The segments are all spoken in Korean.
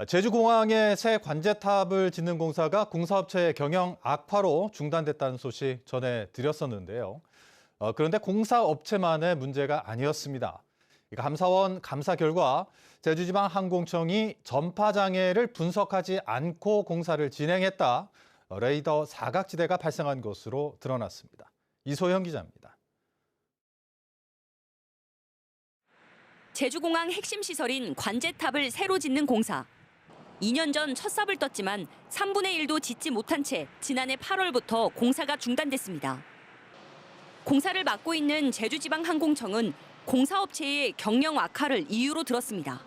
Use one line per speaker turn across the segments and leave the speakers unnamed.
제주공항에 새 관제탑을 짓는 공사가 공사업체의 경영 악화로 중단됐다는 소식 전해드렸었는데요. 그런데 공사업체만의 문제가 아니었습니다. 감사원 감사 결과 제주지방항공청이 전파장애를 분석하지 않고 공사를 진행했다. 레이더 사각지대가 발생한 것으로 드러났습니다. 이소영 기자입니다.
제주공항 핵심 시설인 관제탑을 새로 짓는 공사. 2년 전 첫 삽을 떴지만 3분의 1도 짓지 못한 채 지난해 8월부터 공사가 중단됐습니다. 공사를 맡고 있는 제주지방항공청은 공사업체의 경영 악화를 이유로 들었습니다.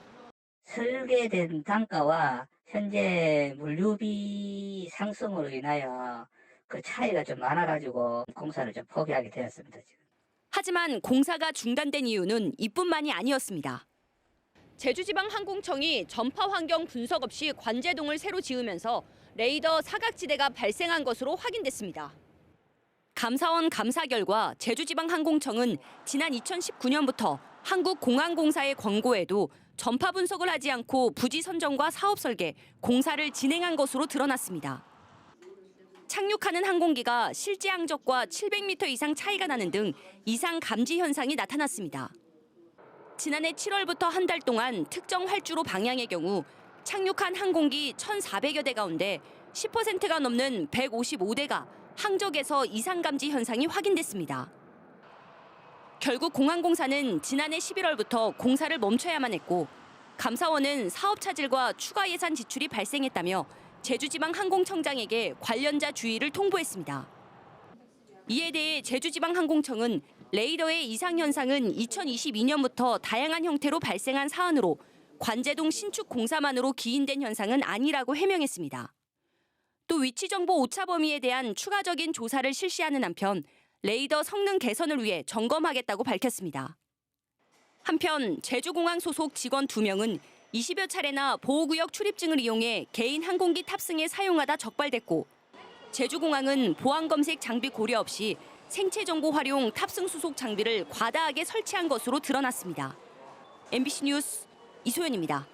설계된 단가와 현재 물류비 상승으로 인하여 그 차이가 좀 많아가지고 공사를 좀 포기하게 되었습니다. 지금.
하지만 공사가 중단된 이유는 이뿐만이 아니었습니다. 제주지방항공청이 전파 환경 분석 없이 관제동을 새로 지으면서 레이더 사각지대가 발생한 것으로 확인됐습니다. 감사원 감사 결과 제주지방항공청은 지난 2019년부터 한국공항공사의 권고에도 전파 분석을 하지 않고 부지 선정과 사업 설계, 공사를 진행한 것으로 드러났습니다. 착륙하는 항공기가 실제 항적과 700m 이상 차이가 나는 등 이상 감지 현상이 나타났습니다. 지난해 7월부터 한 달 동안 특정 활주로 방향의 경우 착륙한 항공기 1,400여 대 가운데 10%가 넘는 155대가 항적에서 이상 감지 현상이 확인됐습니다. 결국 공항공사는 지난해 11월부터 공사를 멈춰야만 했고 감사원은 사업 차질과 추가 예산 지출이 발생했다며 제주지방항공청장에게 관련자 주의를 통보했습니다. 이에 대해 제주지방항공청은 레이더의 이상 현상은 2022년부터 다양한 형태로 발생한 사안으로 관제동 신축 공사만으로 기인된 현상은 아니라고 해명했습니다. 또 위치 정보 오차 범위에 대한 추가적인 조사를 실시하는 한편 레이더 성능 개선을 위해 점검하겠다고 밝혔습니다. 한편 제주공항 소속 직원 2명은 20여 차례나 보호구역 출입증을 이용해 개인 항공기 탑승에 사용하다 적발됐고 제주공항은 보안검색 장비 고려 없이 생체 정보 활용 탑승 수속 장비를 과다하게 설치한 것으로 드러났습니다. MBC 뉴스 이소연입니다.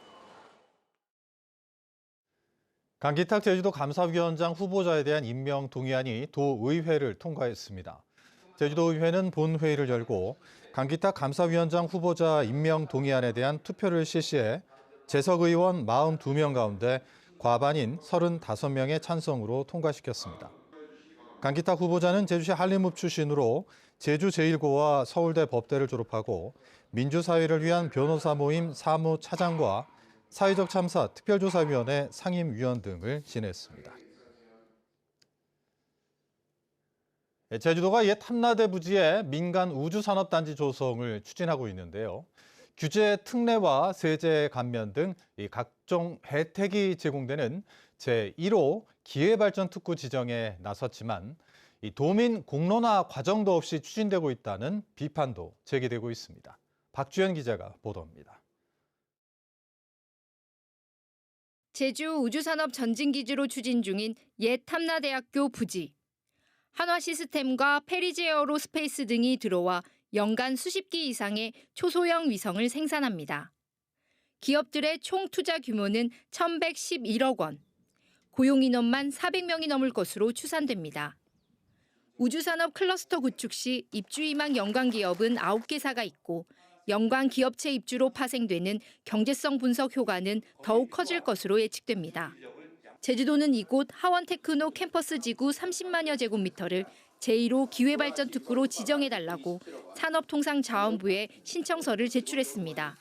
강기탁 제주도 감사위원장 후보자에 대한 임명 동의안이 도의회를 통과했습니다. 제주도의회는 본회의를 열고 강기탁 감사위원장 후보자 임명 동의안에 대한 투표를 실시해 재석 의원 42명 가운데 과반인 35명의 찬성으로 통과시켰습니다. 강기탁 후보자는 제주시 한림읍 출신으로 제주제일고와 서울대 법대를 졸업하고 민주사회를 위한 변호사 모임 사무차장과 사회적 참사 특별조사위원회 상임위원 등을 지냈습니다. 제주도가 옛 탐라대 부지에 민간 우주산업단지 조성을 추진하고 있는데요. 규제 특례와 세제 감면 등 각종 혜택이 제공되는 제1호 기회발전 특구 지정에 나섰지만 도민 공론화 과정도 없이 추진되고 있다는 비판도 제기되고 있습니다. 박주연 기자가 보도합니다.
제주 우주산업 전진기지로 추진 중인 옛 탐라대학교 부지. 한화시스템과 페리제어로스페이스 등이 들어와 연간 수십 기 이상의 초소형 위성을 생산합니다. 기업들의 총 투자 규모는 1,111억 원, 고용 인원만 400명이 넘을 것으로 추산됩니다. 우주산업 클러스터 구축 시 입주 희망 연관 기업은 9개사가 있고 연관 기업체 입주로 파생되는 경제성 분석 효과는 더욱 커질 것으로 예측됩니다. 제주도는 이곳 하원테크노 캠퍼스 지구 30만여 제곱미터를 제1호 기회발전 특구로 지정해달라고 산업통상자원부에 신청서를 제출했습니다.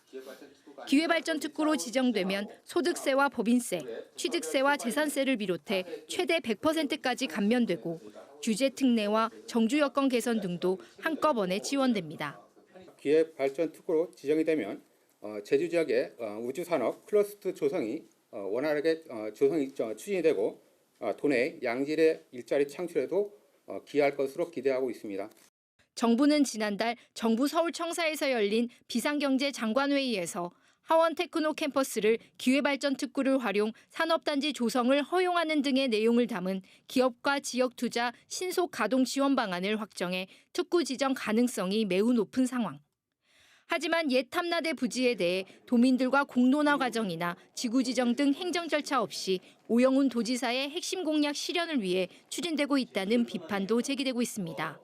기회발전 특구로 지정되면 소득세와 법인세, 취득세와 재산세를 비롯해 최대 100%까지 감면되고 규제 특례와 정주 여건 개선 등도 한꺼번에 지원됩니다.
기회발전 특구로 지정이 되면 제주 지역의 우주산업 클러스터 조성이 원활하게 조성이 추진이 되고 도내 양질의 일자리 창출에도 기여할 것으로 기대하고 있습니다.
정부는 지난달 정부 서울청사에서 열린 비상경제 장관회의에서 하원테크노 캠퍼스를 기회발전 특구를 활용 산업단지 조성을 허용하는 등의 내용을 담은 기업과 지역투자 신속 가동 지원 방안을 확정해 특구 지정 가능성이 매우 높은 상황. 하지만 옛 탐나대 부지에 대해 도민들과 공론화 과정이나 지구지정 등 행정 절차 없이 오영훈 도지사의 핵심 공약 실현을 위해 추진되고 있다는 비판도 제기되고 있습니다.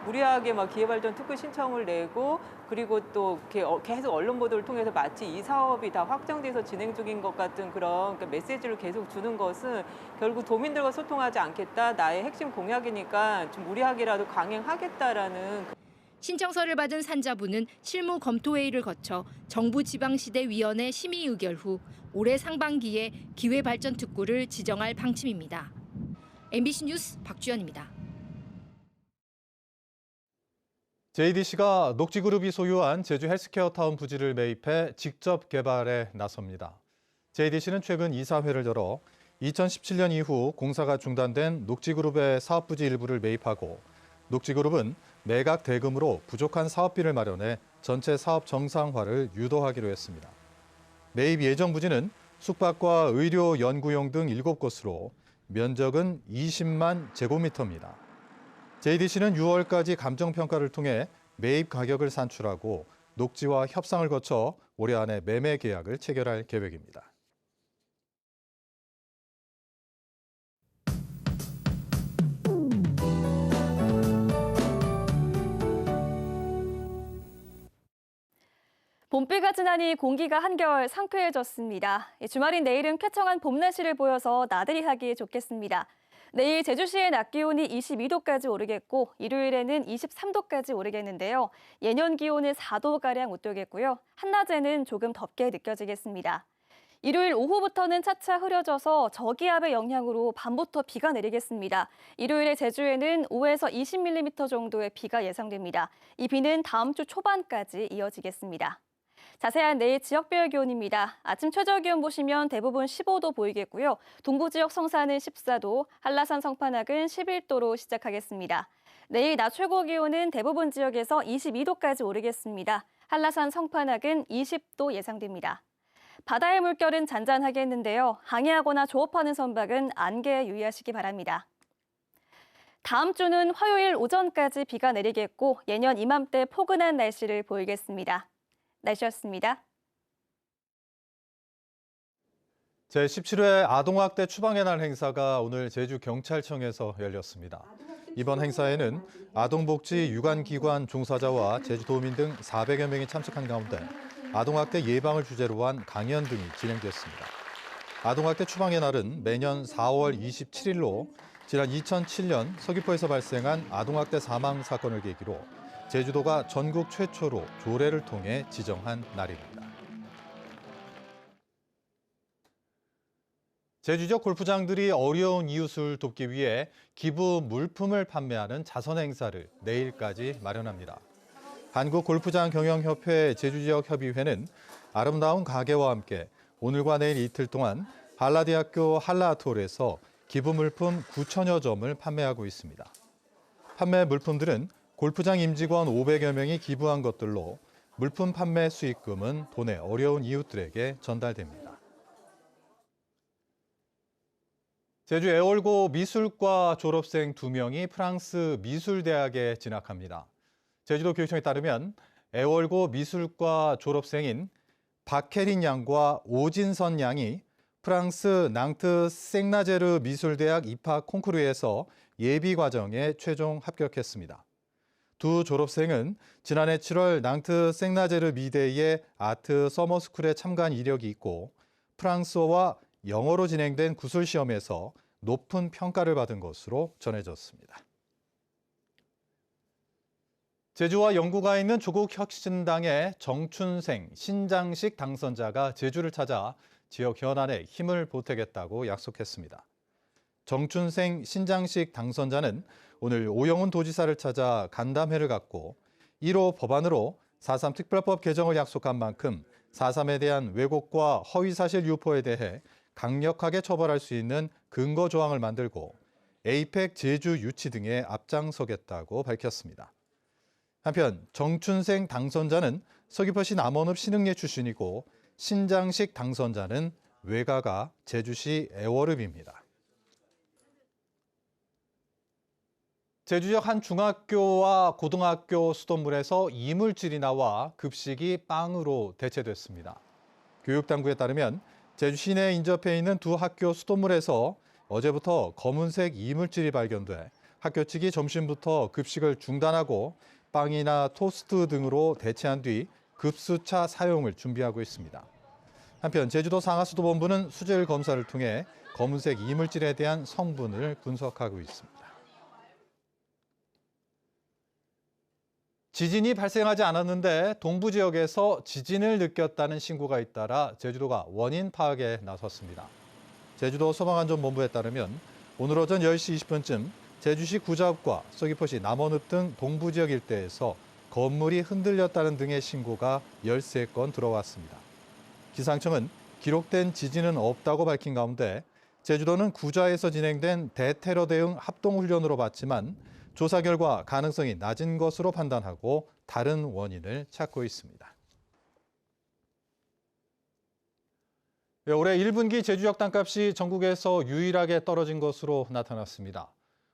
무리하게 기회발전 특구 신청을 내고 그리고 또 계속 언론 보도를 통해서 마치 이 사업이 다 확정돼서 진행 중인 것 같은 그런 메시지를 계속 주는 것은 결국 도민들과 소통하지 않겠다. 나의 핵심 공약이니까 좀 무리하게라도 강행하겠다라는.
신청서를 받은 산자부는 실무 검토회의를 거쳐 정부 지방시대위원회 심의 의결 후 올해 상반기에 기회발전특구를 지정할 방침입니다. MBC 뉴스 박주연입니다.
JDC가 녹지그룹이 소유한 제주 헬스케어타운 부지를 매입해 직접 개발에 나섭니다. JDC는 최근 이사회를 열어 2017년 이후 공사가 중단된 녹지그룹의 사업부지 일부를 매입하고 녹지그룹은 매각 대금으로 부족한 사업비를 마련해 전체 사업 정상화를 유도하기로 했습니다. 매입 예정 부지는 숙박과 의료 연구용 등 7곳으로 면적은 20만 제곱미터입니다. JDC는 6월까지 감정평가를 통해 매입 가격을 산출하고 녹지와 협상을 거쳐 올해 안에 매매 계약을 체결할 계획입니다.
봄비가 지나니 공기가 한결 상쾌해졌습니다. 주말인 내일은 쾌청한 봄 날씨를 보여서 나들이 하기 좋겠습니다. 내일 제주시의 낮 기온이 22도까지 오르겠고 일요일에는 23도까지 오르겠는데요. 예년 기온은 4도가량 웃돌겠고요. 한낮에는 조금 덥게 느껴지겠습니다. 일요일 오후부터는 차차 흐려져서 저기압의 영향으로 밤부터 비가 내리겠습니다. 일요일에 제주에는 5에서 20mm 정도의 비가 예상됩니다. 이 비는 다음 주 초반까지 이어지겠습니다. 자세한 내일 지역별 기온입니다. 아침 최저 기온 보시면 대부분 15도 보이겠고요. 동부 지역 성산은 14도, 한라산 성판악은 11도로 시작하겠습니다. 내일 낮 최고 기온은 대부분 지역에서 22도까지 오르겠습니다. 한라산 성판악은 20도 예상됩니다. 바다의 물결은 잔잔하겠는데요. 항해하거나 조업하는 선박은 안개에 유의하시기 바랍니다. 다음 주는 화요일 오전까지 비가 내리겠고 예년 이맘때 포근한 날씨를 보이겠습니다. 날씨였습니다.
제17회 아동학대 추방의 날 행사가 오늘 제주경찰청에서 열렸습니다. 이번 행사에는 아동복지 유관기관 종사자와 제주도민 등 400여 명이 참석한 가운데 아동학대 예방을 주제로 한 강연 등이 진행됐습니다. 아동학대 추방의 날은 매년 4월 27일로 지난 2007년 서귀포에서 발생한 아동학대 사망 사건을 계기로 제주도가 전국 최초로 조례를 통해 지정한 날입니다. 제주 지역 골프장들이 어려운 이웃을 돕기 위해 기부 물품을 판매하는 자선 행사를 내일까지 마련합니다. 한국골프장 경영협회 제주지역협의회는 아름다운 가게와 함께 오늘과 내일 이틀 동안 한라대학교 한라아트홀에서 기부 물품 9천여 점을 판매하고 있습니다. 판매 물품들은 골프장 임직원 500여 명이 기부한 것들로 물품 판매 수익금은 돈의 어려운 이웃들에게 전달됩니다. 제주 애월고 미술과 졸업생 2명이 프랑스 미술대학에 진학합니다. 제주도 교육청에 따르면 애월고 미술과 졸업생인 박혜린 양과 오진선 양이 프랑스 낭트 생나제르 미술대학 입학 콩쿠르에서 예비 과정에 최종 합격했습니다. 두 졸업생은 지난해 7월 낭트 생나제르 미대의 아트 서머스쿨에 참가한 이력이 있고 프랑스어와 영어로 진행된 구술 시험에서 높은 평가를 받은 것으로 전해졌습니다. 제주와 영구가 있는 조국혁신당의 정춘생 신장식 당선자가 제주를 찾아 지역 현안에 힘을 보태겠다고 약속했습니다. 정춘생 신장식 당선자는 오늘 오영훈 도지사를 찾아 간담회를 갖고 1호 법안으로 4.3 특별법 개정을 약속한 만큼 4.3에 대한 왜곡과 허위사실 유포에 대해 강력하게 처벌할 수 있는 근거 조항을 만들고 에이펙 제주 유치 등에 앞장서겠다고 밝혔습니다. 한편 정춘생 당선자는 서귀포시 남원읍 신흥리 출신이고 신장식 당선자는 외가가 제주시 애월읍입니다. 제주 지역 한 중학교와 고등학교 수돗물에서 이물질이 나와 급식이 빵으로 대체됐습니다. 교육당국에 따르면 제주 시내에 인접해 있는 두 학교 수돗물에서 어제부터 검은색 이물질이 발견돼 학교 측이 점심부터 급식을 중단하고 빵이나 토스트 등으로 대체한 뒤 급수차 사용을 준비하고 있습니다. 한편 제주도 상하수도본부는 수질 검사를 통해 검은색 이물질에 대한 성분을 분석하고 있습니다. 지진이 발생하지 않았는데 동부 지역에서 지진을 느꼈다는 신고가 잇따라 제주도가 원인 파악에 나섰습니다. 제주도 소방안전본부에 따르면 오늘 오전 10시 20분쯤 제주시 구자읍과 서귀포시 남원읍 등 동부 지역 일대에서 건물이 흔들렸다는 등의 신고가 13건 들어왔습니다. 기상청은 기록된 지진은 없다고 밝힌 가운데 제주도는 구자에서 진행된 대테러 대응 합동훈련으로 봤지만 조사 결과 가능성이 낮은 것으로 판단하고 다른 원인을 찾고 있습니다. 올해 1분기 제주 지역 땅값이 전국에서 유일하게 떨어진 것으로 나타났습니다.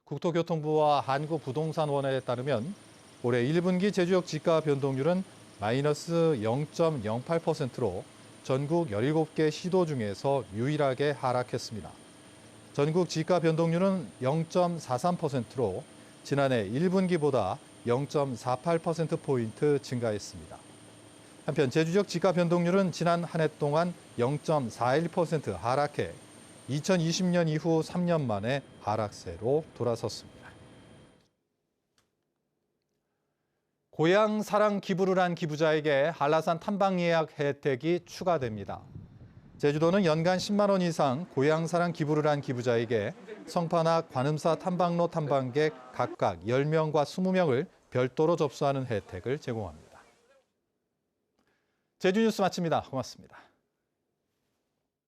국토교통부와 한국부동산원에 따르면 올해 1분기 제주 지역 지가 변동률은 마이너스 0.08%로 전국 17개 시도 중에서 유일하게 하락했습니다. 전국 지가 변동률은 0.43%로 지난해 1분기보다 0.48%포인트 증가했습니다. 한편 제주 지역 지가 변동률은 지난 한 해 동안 0.41% 하락해 2020년 이후 3년 만에 하락세로 돌아섰습니다. 고향 사랑 기부를 한 기부자에게 한라산 탐방 예약 혜택이 추가됩니다. 제주도는 연간 10만 원 이상 고향 사랑 기부를 한 기부자에게 성파나 관음사 탐방로 탐방객 각각 10명과 20명을 별도로 접수하는 혜택을 제공합니다. 제주 뉴스 마칩니다. 고맙습니다.